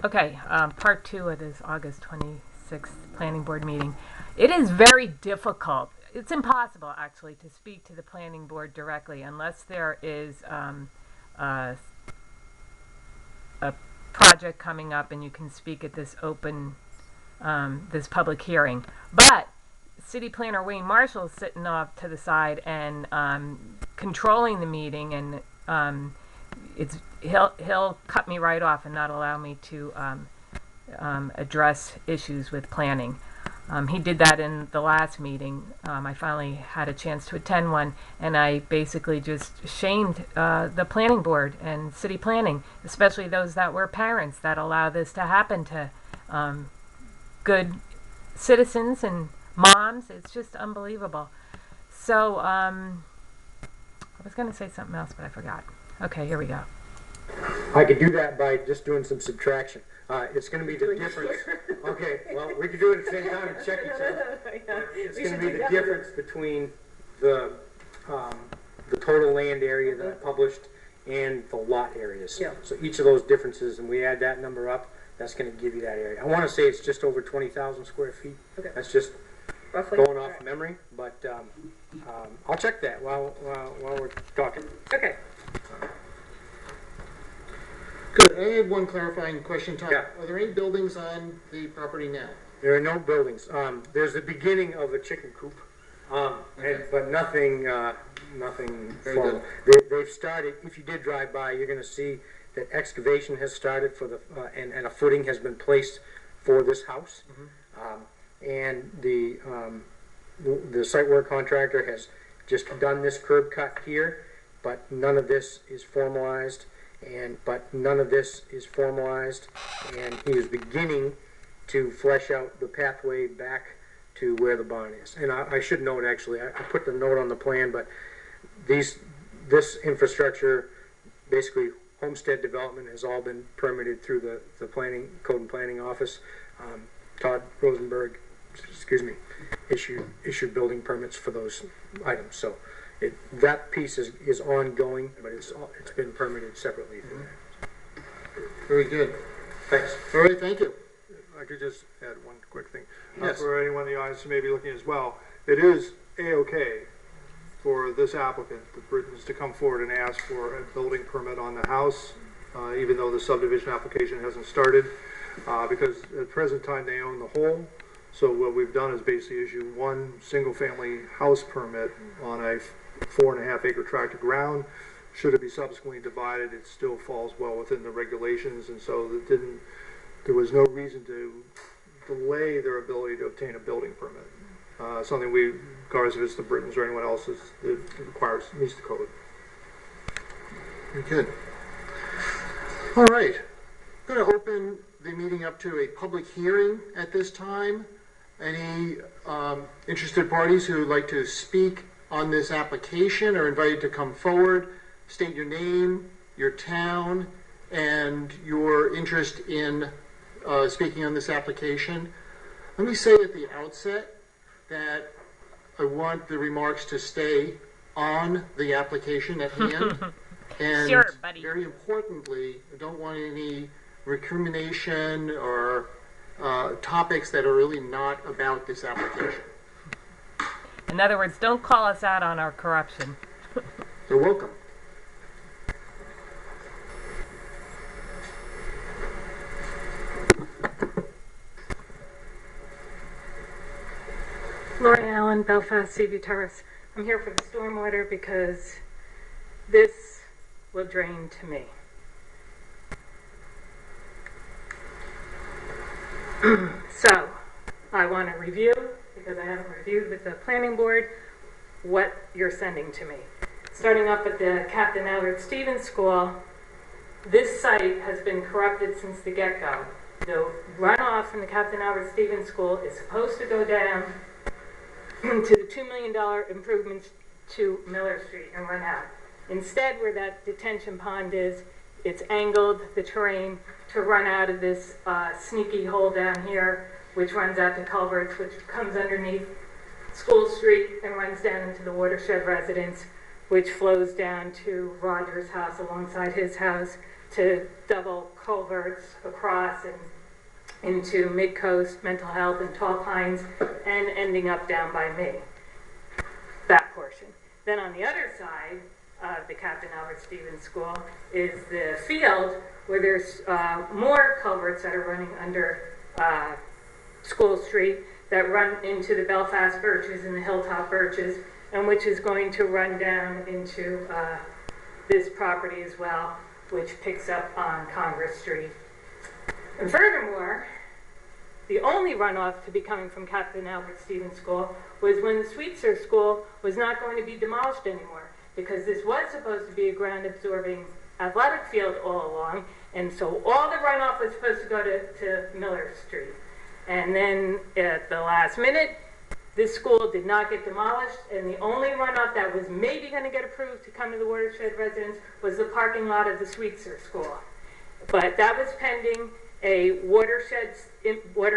Okay, part 2 of this August 26th planning board meeting. It is very difficult. It's impossible, actually, to speak to the planning board directly unless there is a project coming up and you can speak at this this public hearing. But City Planner Wayne Marshall is sitting off to the side and controlling the meeting, and he'll cut me right off and not allow me to address issues with planning. He did that in the last meeting. I finally had a chance to attend one, and I basically just shamed the planning board and city planning, especially those that were parents that allow this to happen to good citizens and moms. It's just unbelievable. So I was going to say something else, but I forgot. Okay, here we go. I could do that by just doing some subtraction. It's going to be the difference. Okay, well, we could do it at the same time and check each other. It's going to be the difference between the total land area that I published and the lot areas. Yeah. So each of those differences, and we add that number up, that's going to give you that area. I want to say it's just over 20,000 square feet. Okay. That's just Roughly. going off memory, but I'll check that while we're talking. Okay. Good. I have one clarifying question, Tom. Yeah. Are there any buildings on the property now? There are no buildings. There's the beginning of a chicken coop, but nothing Very formal. They've started. If you did drive by, you're going to see that excavation has started for the and a footing has been placed for this house. Mm-hmm. And the site work contractor has just done this curb cut here, but none of this is formalized. And he is beginning to flesh out the pathway back to where the barn is. And I should note, actually, I put the note on the plan, but this infrastructure, basically homestead development, has all been permitted through the planning code and planning office. Todd Rosenberg, issued building permits for those items. So that piece is ongoing, but it's been permitted separately for that. Very good. Thanks. All right, thank you. I could just add one quick thing. Yes. For anyone in the audience who may be looking as well, it is A-OK for this applicant, the Brittons, to come forward and ask for a building permit on the house, even though the subdivision application hasn't started, because at the present time they own the whole. So what we've done is basically issue one single-family house permit on a 4.5 acre tract of ground. Should it be subsequently divided, it still falls well within the regulations, and so there was no reason to delay their ability to obtain a building permit. Something regardless if it's the Brittons or anyone else, it meets the code. Very good. All right. I'm going to open the meeting up to a public hearing at this time. Any interested parties who would like to speak on this application are invited to come forward, state your name, your town, and your interest in speaking on this application. Let me say at the outset that I want the remarks to stay on the application at hand. And sure, buddy. Very importantly, I don't want any recrimination or topics that are really not about this application. In other words, don't call us out on our corruption. You're welcome. Lori Allen, Belfast, Seaview Terrace. I'm here for the stormwater because this will drain to me. So, I want to review, because I haven't reviewed with the planning board, what you're sending to me. Starting up at the Captain Albert Stevens School, this site has been corrupted since the get-go. The runoff from the Captain Albert Stevens School is supposed to go down to the $2 million improvements to Miller Street and run out. Instead, where that detention pond is, it's angled, the terrain, to run out of this sneaky hole down here, which runs out to culverts, which comes underneath School Street and runs down into the watershed residence, which flows down to Roger's house alongside his house, to double culverts across and into Mid-Coast, Mental Health, and Tall Pines, and ending up down by me, that portion. Then on the other side of the Captain Albert Stevens School is the field where there's more culverts that are running under School Street that run into the Belfast Birches and the Hilltop Birches, and which is going to run down into this property as well, which picks up on Congress Street. And furthermore, the only runoff to be coming from Captain Albert Stevens School was when the Sweetser School was not going to be demolished anymore, because this was supposed to be a ground-absorbing athletic field all along, and so all the runoff was supposed to go to Miller Street. And then at the last minute, this school did not get demolished, and the only runoff that was maybe going to get approved to come to the watershed residents was the parking lot of the Sweetser School. But that was pending a water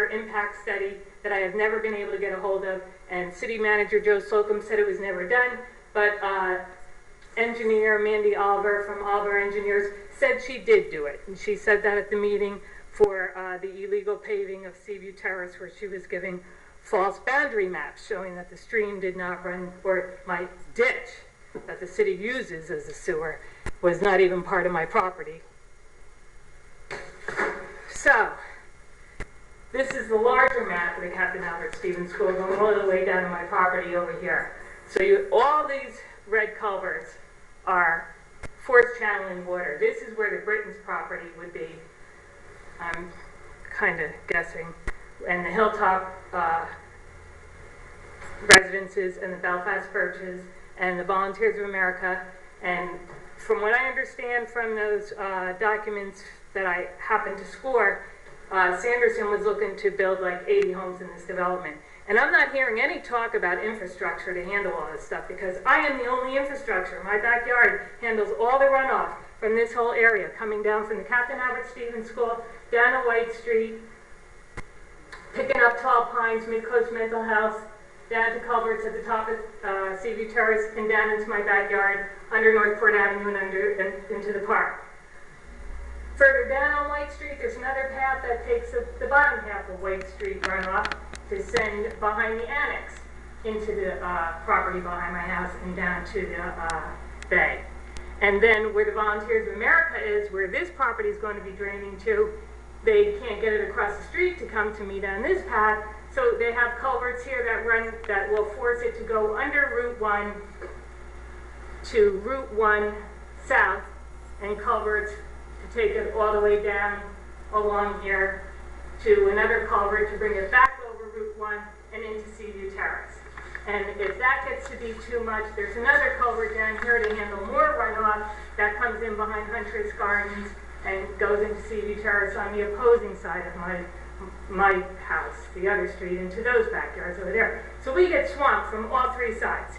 impact study that I have never been able to get a hold of, and City Manager Joe Slocum said it was never done, but engineer Mandy Oliver from Oliver Engineers said she did do it, and she said that at the meeting for the illegal paving of Seaview Terrace, where she was giving false boundary maps showing that the stream did not run, or my ditch that the city uses as a sewer was not even part of my property. So, this is the larger map of the Captain Albert Stevens School going all the way down to my property over here. So all these red culverts are force channeling water. This is where the Brittons property would be, I'm kind of guessing, and the Hilltop residences and the Belfast Birches and the Volunteers of America. And from what I understand from those documents that I happened to score, Sanderson was looking to build like 80 homes in this development. And I'm not hearing any talk about infrastructure to handle all this stuff, because I am the only infrastructure. My backyard handles all the runoff from this whole area, coming down from the Captain Albert Stevens School, down to White Street, picking up Tall Pines, Mid-Coast Mental Health, down to culverts at the top of Seaview Terrace, and down into my backyard, under Northport Avenue and into the park. Further down on White Street, there's another path that takes the bottom half of White Street runoff to send behind the annex into the property behind my house and down to the bay. And then where the Volunteers of America is, where this property is going to be draining to, they can't get it across the street to come to me down this path, so they have culverts here that will force it to go under Route 1 to Route 1 south, and culverts to take it all the way down along here to another culvert to bring it back over Route 1 and into Seaview Terrace. And if that gets to be too much, there's another culvert down here to handle more runoff that comes in behind Huntress Gardens and goes into Seaview Terrace on the opposing side of my house, the other street, into those backyards over there. So we get swamped from all three sides.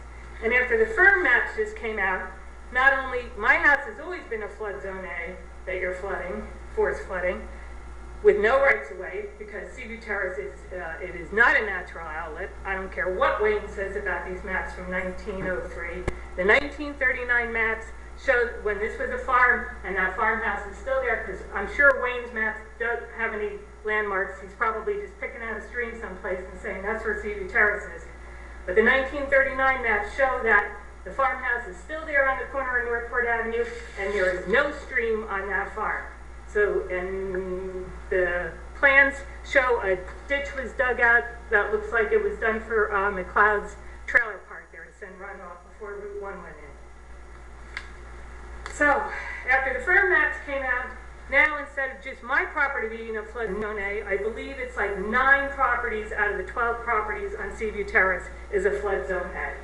And after the firm maps just came out, not only, my house has always been a flood zone A that you're flooding, force flooding, with no rights of way, because Seaview Terrace it is not a natural outlet. I don't care what Wayne says about these maps from 1903. The 1939 maps show when this was a farm, and that farmhouse is still there, because I'm sure Wayne's maps don't have any landmarks. He's probably just picking out a stream someplace and saying that's where Seaview Terrace is. But the 1939 maps show that the farmhouse is still there on the corner of Northport Avenue, and there is no stream on that farm. So, and the plans show a ditch was dug out that looks like it was done for McLeod's trailer park there to send runoff before Route 1 went in. So, after the firm maps came out, now instead of just my property being a flood zone A, I believe it's like 9 properties out of the 12 properties on Seaview Terrace is a flood zone A.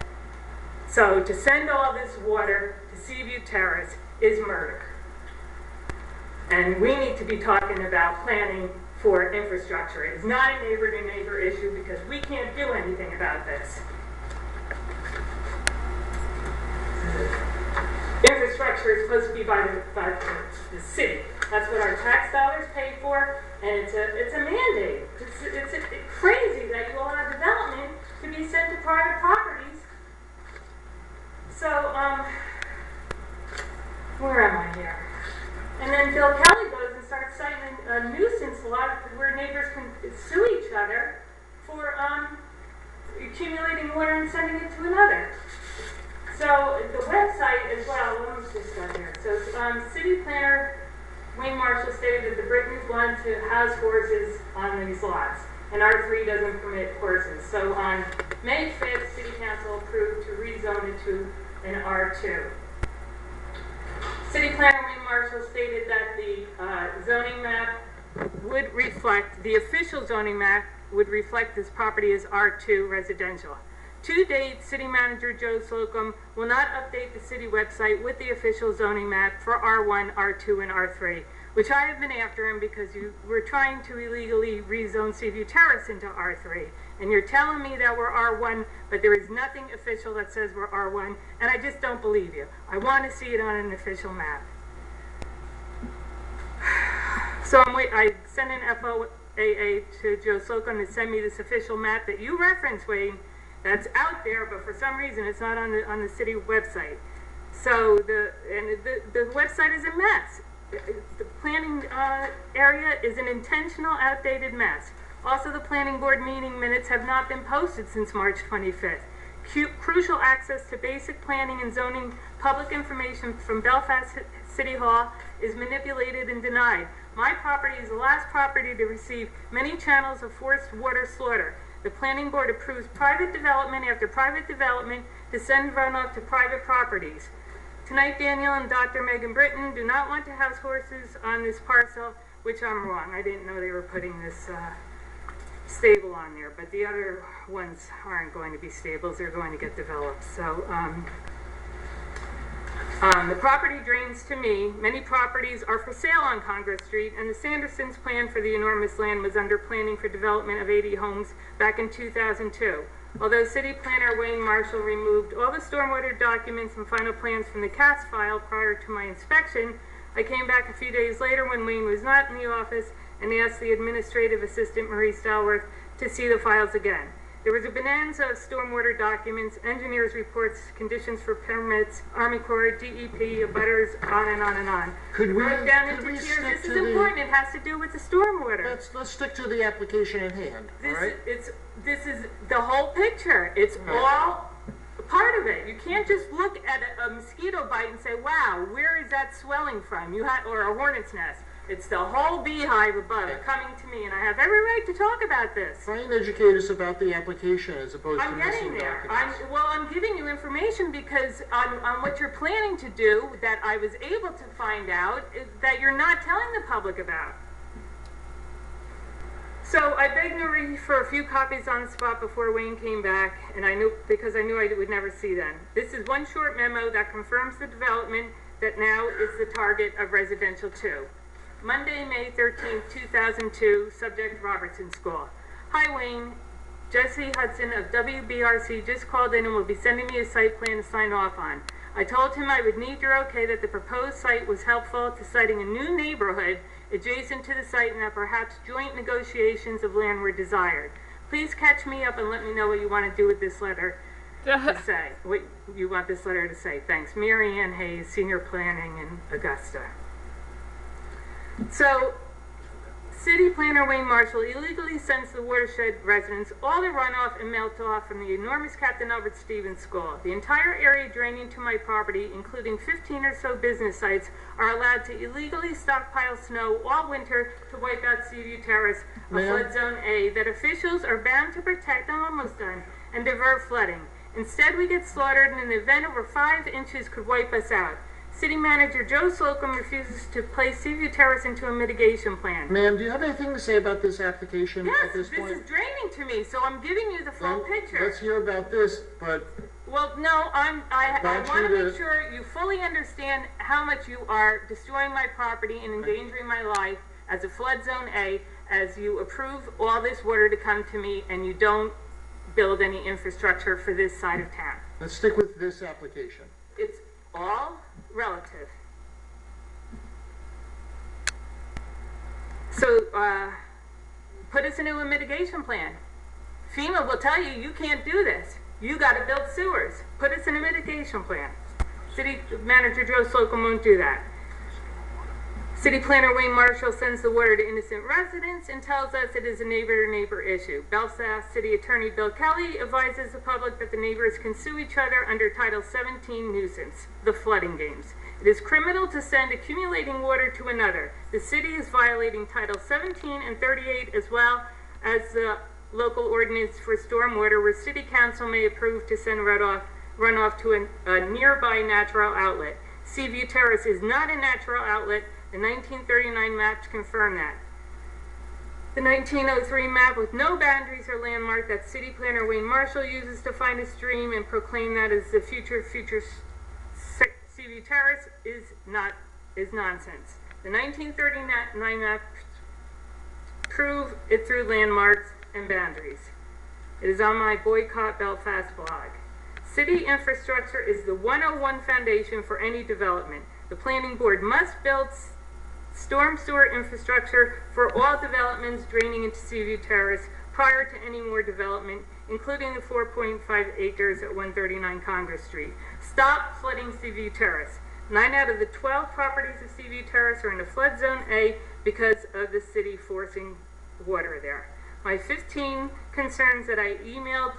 So to send all this water to Seaview Terrace is murder. And we need to be talking about planning for infrastructure. It is not a neighbor-to-neighbor issue, because we can't do anything about this. Infrastructure is supposed to be by the city. That's what our tax dollars pay for, and it's a mandate. It's crazy that you allow development to be sent to private properties. So, where am I here? And then Bill Kelly goes and starts citing a nuisance law where neighbors can sue each other for accumulating water and sending it to another. So the website as well, let me just go here. So city planner Wayne Marshall stated that the Brittons want to house horses on these lots, and R3 doesn't permit horses. So on May 5th, City Council approved to rezone it to an R2. City planner Wayne Marshall stated that the zoning map would reflect, the official zoning map would reflect this property as R2 residential. To date, City Manager Joe Slocum will not update the city website with the official zoning map for R1, R2, and R3, which I have been after him because you were trying to illegally rezone Seaview Terrace into R3. And you're telling me that we're R1, but there is nothing official that says we're R1, and I just don't believe you. I want to see it on an official map. So I sent an FOAA to Joe Slocum to send me this official map that you referenced, Wayne, that's out there, but for some reason it's not on the city website. So the website is a mess. The planning area is an intentional, outdated mess. Also, the planning board meeting minutes have not been posted since March 25th. Crucial access to basic planning and zoning public information from Belfast City Hall is manipulated and denied. My property is the last property to receive many channels of forced water slaughter. The planning board approves private development after private development to send runoff to private properties. Tonight, Daniel and Dr. Megan Britton do not want to house horses on this parcel, which I'm wrong. I didn't know they were putting this stable on there, but the other ones aren't going to be stables. They're going to get developed. So the property drains to me. Many properties are for sale on Congress Street, and the Sandersons' plan for the enormous land was under planning for development of 80 homes back in 2002. Although City Planner Wayne Marshall removed all the stormwater documents and final plans from the CAS file prior to my inspection, I came back a few days later when Wayne was not in the office and asked the administrative assistant, Marie Stalworth, to see the files again. There was a bonanza of stormwater documents, engineers' reports, conditions for permits, Army Corps, DEP, abutters, on and on and on. Could we This is important. It has to do with the stormwater. Let's stick to the application at hand. All right? This is the whole picture. It's all part of it. You can't just look at a mosquito bite and say, "Wow, where is that swelling from?" Or a hornet's nest. It's the whole beehive above coming to me, and I have every right to talk about this. Try and educate us about the application as opposed to getting missing there. documents. I'm giving you information because on what you're planning to do that I was able to find out that you're not telling the public about. So I begged Marie for a few copies on the spot before Wayne came back, and I knew I would never see them. This is one short memo that confirms the development that now is the target of Residential 2. Monday, May 13, 2002, subject Robertson School. Hi Wayne, Jesse Hudson of WBRC just called in and will be sending me a site plan to sign off on. I told him I would need your okay that the proposed site was helpful to citing a new neighborhood adjacent to the site and that perhaps joint negotiations of land were desired. Please catch me up and let me know what you want to do with this letter to say. What you want this letter to say. Thanks. Mary Ann Hayes, Senior Planning in Augusta. So, City Planner Wayne Marshall illegally sends the watershed residents all the runoff and melt off from the enormous Captain Albert Stevens School. The entire area draining to my property, including 15 or so business sites, are allowed to illegally stockpile snow all winter to wipe out Seaview Terrace, a flood zone A, that officials are bound to protect, I'm almost done, and divert flooding. Instead, we get slaughtered, and an event over 5 inches could wipe us out. City Manager Joe Slocum refuses to place Seaview Terrace into a mitigation plan. Ma'am, do you have anything to say about this application at this point? Yes, this is draining to me, so I'm giving you the full picture. Let's hear about this, but... Well, no, I want to make sure you fully understand how much you are destroying my property and endangering my life as a flood zone A, as you approve all this water to come to me and you don't build any infrastructure for this side of town. Let's stick with this application. It's all relative. So, put us into a mitigation plan. FEMA will tell you, you can't do this. You got to build sewers. Put us in a mitigation plan. City Manager Joe Slocum won't do that. City Planner Wayne Marshall sends the water to innocent residents and tells us it is a neighbor-to-neighbor issue. Belfast City Attorney Bill Kelly advises the public that the neighbors can sue each other under Title 17 nuisance, the flooding games. It is criminal to send accumulating water to another. The city is violating Title 17 and 38 as well as the local ordinance for stormwater, where City Council may approve to send runoff to a nearby natural outlet. Seaview Terrace is not a natural outlet. The 1939 maps confirm that. The 1903 map with no boundaries or landmark that City Planner Wayne Marshall uses to find a stream and proclaim that as the future Seaview Terrace is nonsense. The 1939 map prove it through landmarks and boundaries. It is on my Boycott Belfast blog. City infrastructure is the 101 foundation for any development. The planning board must build storm sewer infrastructure for all developments draining into Seaview Terrace prior to any more development, including the 4.5 acres at 139 Congress Street. Stop flooding Seaview Terrace. 9 out of the 12 properties of Seaview Terrace are in the flood zone A because of the city forcing water there. My 15 concerns that I emailed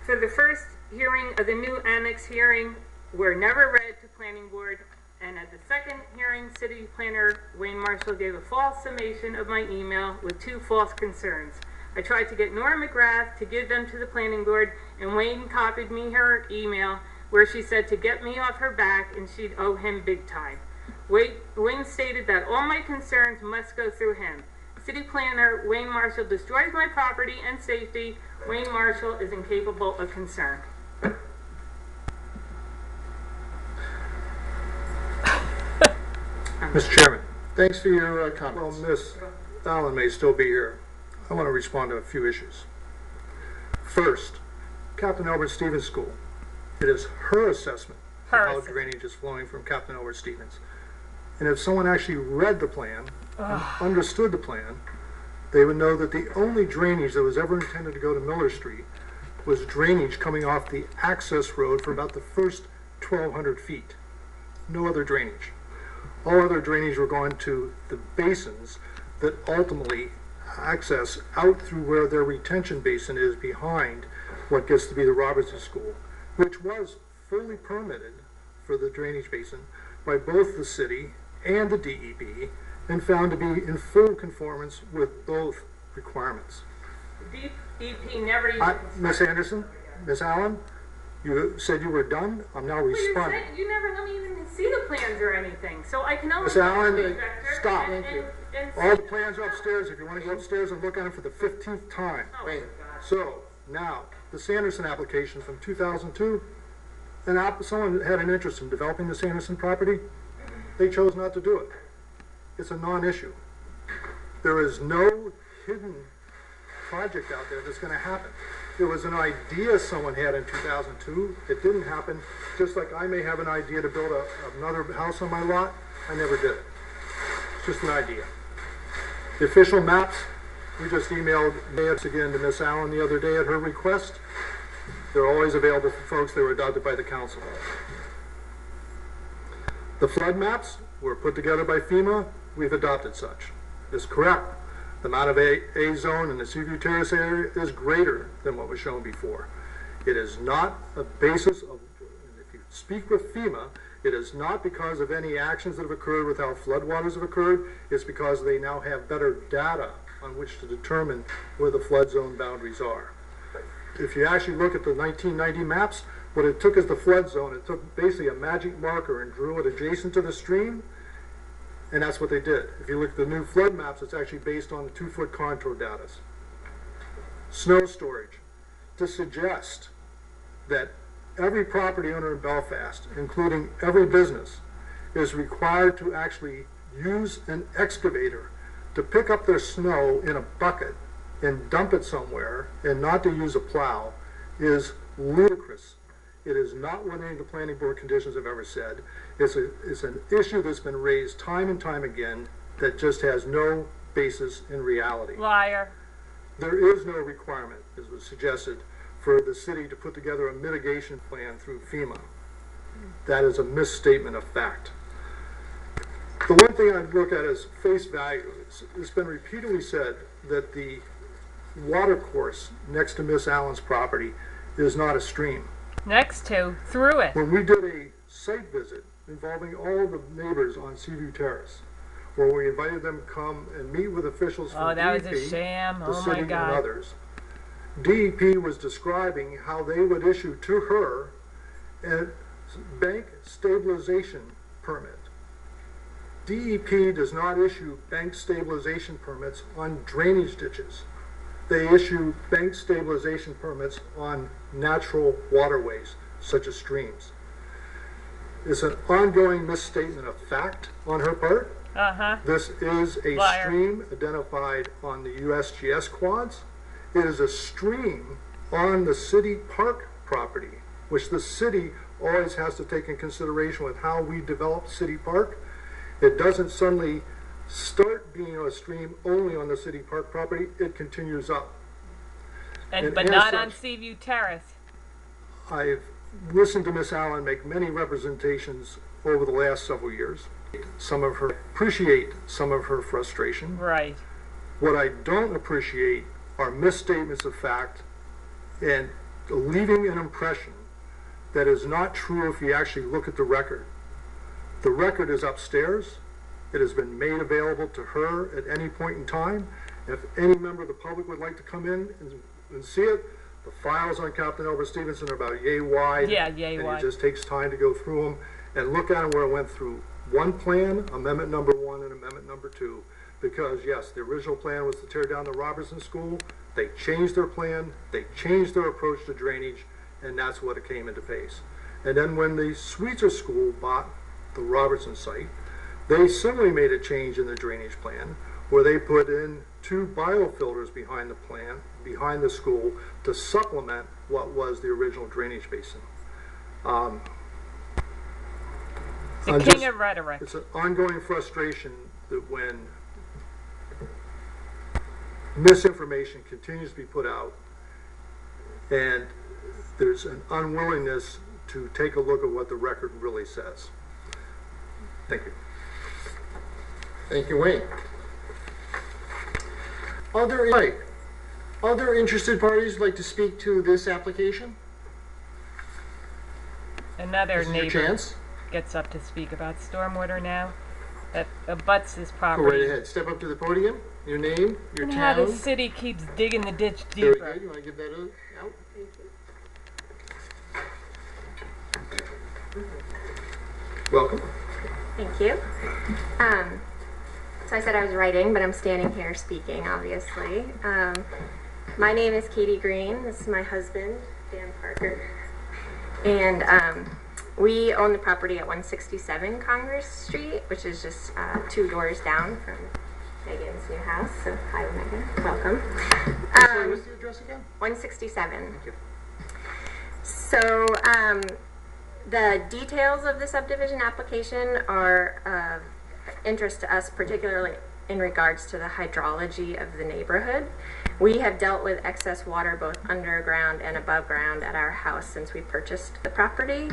for the first hearing of the new annex hearing were never read to planning board, and at the second hearing, City Planner Wayne Marshall gave a false summation of my email with 2 false concerns. I tried to get Nora McGrath to give them to the planning board, and Wayne copied me her email where she said to get me off her back and she'd owe him big time. Wayne stated that all my concerns must go through him. City Planner Wayne Marshall destroys my property and safety. Wayne Marshall is incapable of concern. Mr. Chairman, Thanks for your well, comments. Ms. Allen may still be here. I want to respond to a few issues. First, Captain Albert Stevens School. It is her assessment of how drainage is flowing from Captain Albert Stevens. And if someone actually read the plan and understood the plan, they would know that the only drainage that was ever intended to go to Miller Street was drainage coming off the access road for about the first 1,200 feet. No other drainage. All other drainage were going to the basins that ultimately access out through where their retention basin is behind what gets to be the Robertson School, which was fully permitted for the drainage basin by both the city and the DEP and found to be in full conformance with both requirements. The DEP never even... Ms. Anderson, Ms. Allen, you said you were done. I'm now responding. You never let me even see the plans or anything, so I can only... Ms. Allen, stop. And All the plans are upstairs if you want to go upstairs and look at them for the 15th time. Oh, Wait. So, now, the Sanderson application from 2002, someone had an interest in developing the Sanderson property. They chose not to do it. It's a non-issue. There is no hidden project out there that's going to happen. There was an idea someone had in 2002. It didn't happen. Just like I may have an idea to build another house on my lot, I never did it. It's just an idea. The official maps, we just emailed maps again to Miss Allen the other day at her request. They're always available for folks. They were adopted by the council. The flood maps were put together by FEMA. We've adopted such. It's correct. The amount of A zone in the Seaview Terrace area is greater than what was shown before. It is not a basis of, if you speak with FEMA, it is not because of any actions that have occurred with how floodwaters have occurred. It's because they now have better data on which to determine where the flood zone boundaries are. If you actually look at the 1990 maps, what it took is the flood zone. It took basically a magic marker and drew it adjacent to the stream, and that's what they did. If you look at the new flood maps, it's actually based on the 2-foot contour data. Snow storage. To suggest that every property owner in Belfast, including every business, is required to actually use an excavator to pick up their snow in a bucket and dump it somewhere and not to use a plow is ludicrous. It is not what any of the planning board conditions have ever said. It's an issue that's been raised time and time again that just has no basis in reality. Liar. There is no requirement, as was suggested, for the city to put together a mitigation plan through FEMA. That is a misstatement of fact. The one thing I'd look at is face value. It's been repeatedly said that the water course next to Miss Allen's property is not a stream. Next to, through it. When we did a site visit involving all the neighbors on Seaview Terrace, where we invited them to come and meet with officials Oh, from that DEP, was a sham. the Oh city, my and God. others, DEP was describing how they would issue to her a bank stabilization permit. DEP does not issue bank stabilization permits on drainage ditches. They issue bank stabilization permits on natural waterways, such as streams. It's an ongoing misstatement of fact on her part. Uh-huh. This is a Liar. stream identified on the USGS quads. It is a stream on the city park property, which the city always has to take in consideration with how we develop city park. It doesn't suddenly start being a stream only on the city park property, it continues up. And And but as not on such- Seaview Terrace. I've listened to Miss Allen make many representations over the last several years. Appreciate some of her frustration. Right. What I don't appreciate are misstatements of fact and leaving an impression that is not true if you actually look at the record. The record is upstairs. It has been made available to her at any point in time. If any member of the public would like to come in and see it, the files on Captain Albert Stevenson are about yay wide. Yeah, yay and wide. it just takes time to go through them and look at them where it went through one plan, amendment number 1 and amendment number 2. Because yes, the original plan was to tear down the Robertson School. They changed their plan, they changed their approach to drainage, and that's what it came into place. And then when the Sweetser School bought the Robertson site, they similarly made a change in the drainage plan where they put in 2 biofilters behind the plan, behind the school, to supplement what was the original drainage basin. The I'm king just- of rhetoric. It's an ongoing frustration that when misinformation continues to be put out and there's an unwillingness to take a look at what the record really says. Thank you. Thank you, Wayne. Other interested parties like to speak to this application? Another This is your neighbor chance. gets up to speak about stormwater now that abuts his Go property. right ahead. Step up to the podium. Your name, your And how the town. city keeps digging the ditch Very deeper. good. You want to give that out? Welcome. Thank you. So I said I was writing, but I'm standing here speaking, obviously. My name is Katie Green. This is my husband, Dan Parker. And we own the property at 167 Congress Street, which is just 2 doors down from Megan's new house. So hi, Megan. Welcome. Sorry, what's the address again? 167. Thank you. So, the details of the subdivision application are of interest to us, particularly in regards to the hydrology of the neighborhood. We have dealt with excess water both underground and above ground at our house since we purchased the property.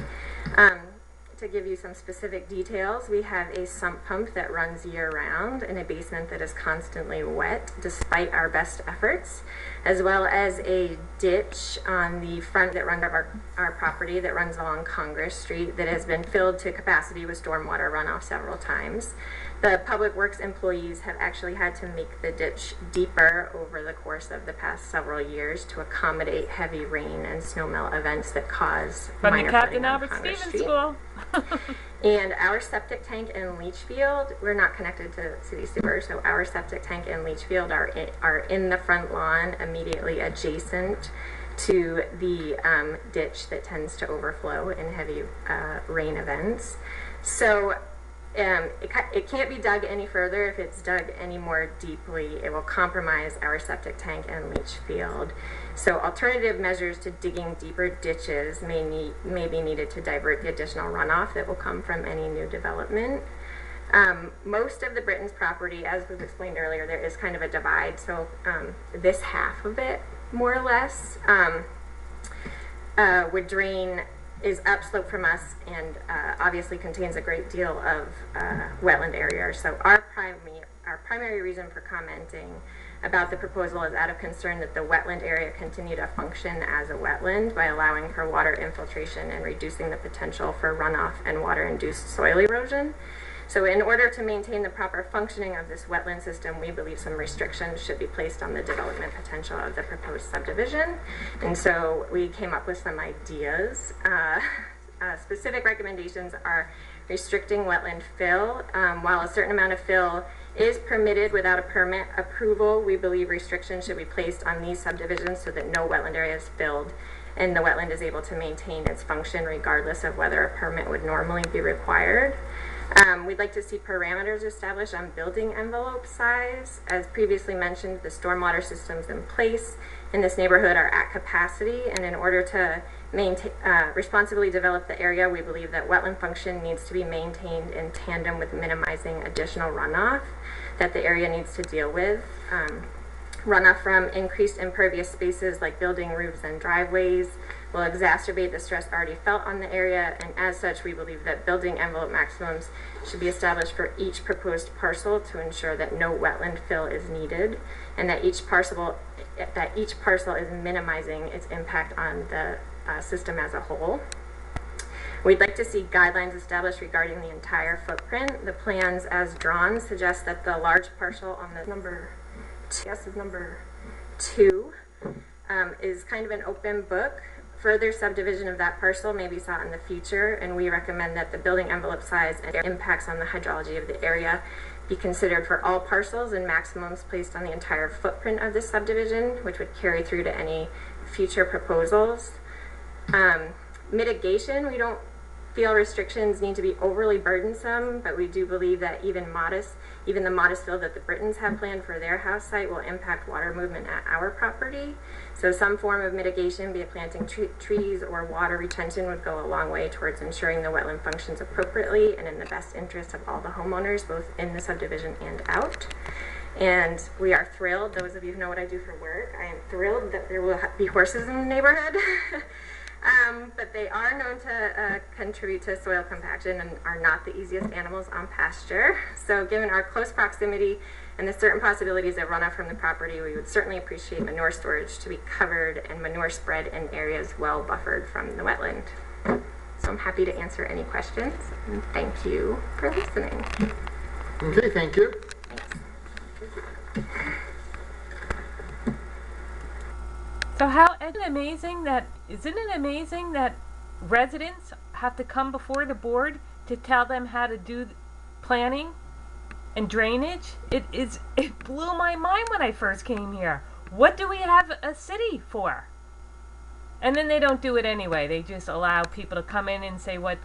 To give you some specific details, we have a sump pump that runs year-round in a basement that is constantly wet despite our best efforts, as well as a ditch on the front that runs of our property that runs along Congress Street that has been filled to capacity with stormwater runoff several times. The Public Works employees have actually had to make the ditch deeper over the course of the past several years to accommodate heavy rain and snowmelt events that cause From the minor Captain flooding on Albert Congress Stevens Street. School. And our septic tank and leach field, we're not connected to city sewer, so our septic tank and leach field are in the front lawn immediately adjacent to the ditch that tends to overflow in heavy rain events. So it can't be dug any further. If it's dug any more deeply, it will compromise our septic tank and leach field. So alternative measures to digging deeper ditches may be needed to divert the additional runoff that will come from any new development. Most of the Brittons property, as was explained earlier, there is kind of a divide. So this half of it, more or less, would drain is upslope from us and obviously contains a great deal of wetland area. So our primary reason for commenting about the proposal is out of concern that the wetland area continue to function as a wetland by allowing for water infiltration and reducing the potential for runoff and water-induced soil erosion. So in order to maintain the proper functioning of this wetland system, we believe some restrictions should be placed on the development potential of the proposed subdivision. And so we came up with some ideas. Specific recommendations are restricting wetland fill. While a certain amount of fill is permitted without a permit approval, we believe restrictions should be placed on these subdivisions so that no wetland area is filled and the wetland is able to maintain its function regardless of whether a permit would normally be required. We'd like to see parameters established on building envelope size. As previously mentioned, the stormwater systems in place in this neighborhood are at capacity, and in order to responsibly develop the area, we believe that wetland function needs to be maintained in tandem with minimizing additional runoff that the area needs to deal with. Runoff from increased impervious spaces like building roofs and driveways will exacerbate the stress already felt on the area, and as such we believe that building envelope maximums should be established for each proposed parcel to ensure that no wetland fill is needed and that each parcel is minimizing its impact on the system as a whole. We'd like to see guidelines established regarding the entire footprint. The plans as drawn suggest that the large parcel on the number 2 is kind of an open book. Further subdivision of that parcel may be sought in the future, and we recommend that the building envelope size and impacts on the hydrology of the area be considered for all parcels and maximums placed on the entire footprint of this subdivision, which would carry through to any future proposals. Mitigation, we don't feel restrictions need to be overly burdensome, but we do believe that even the modest fill that the Brittons have planned for their house site will impact water movement at our property. So some form of mitigation, be it planting trees or water retention, would go a long way towards ensuring the wetland functions appropriately and in the best interest of all the homeowners, both in the subdivision and out. And we are thrilled, those of you who know what I do for work, I am thrilled that there will be horses in the neighborhood. But they are known to contribute to soil compaction and are not the easiest animals on pasture. So given our close proximity and the certain possibilities of runoff from the property, we would certainly appreciate manure storage to be covered and manure spread in areas well buffered from the wetland. So I'm happy to answer any questions, and thank you for listening. Okay, thank you. So isn't it amazing that residents have to come before the board to tell them how to do planning and drainage? It blew my mind when I first came here. What do we have a city for? And then they don't do it anyway. They just allow people to come in and say what,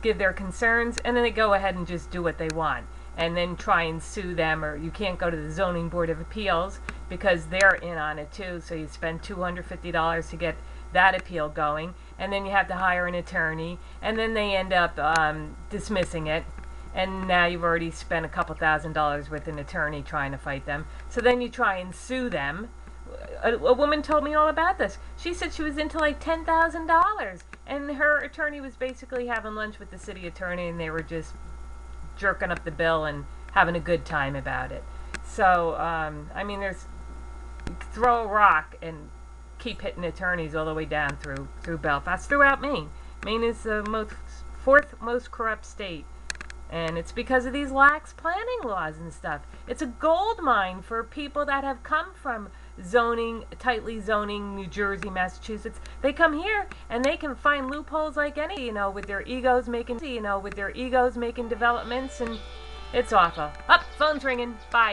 give their concerns, and then they go ahead and just do what they want. And then try and sue them, or you can't go to the Zoning Board of Appeals because they're in on it too, so you spend $250 to get that appeal going, and then you have to hire an attorney, and then they end up dismissing it, and now you've already spent a couple $1,000s with an attorney trying to fight them. So then you try and sue them. A woman told me all about this. She said she was into like $10,000, and her attorney was basically having lunch with the city attorney, and they were just jerking up the bill and having a good time about it. So, I mean, throw a rock and keep hitting attorneys all the way down through Belfast, throughout Maine. Maine is the fourth most corrupt state, and it's because of these lax planning laws and stuff. It's a gold mine for people that have come from tightly zoning New Jersey, Massachusetts. They come here and they can find loopholes like any, with their egos making developments, and it's awful. Phone's ringing. Bye.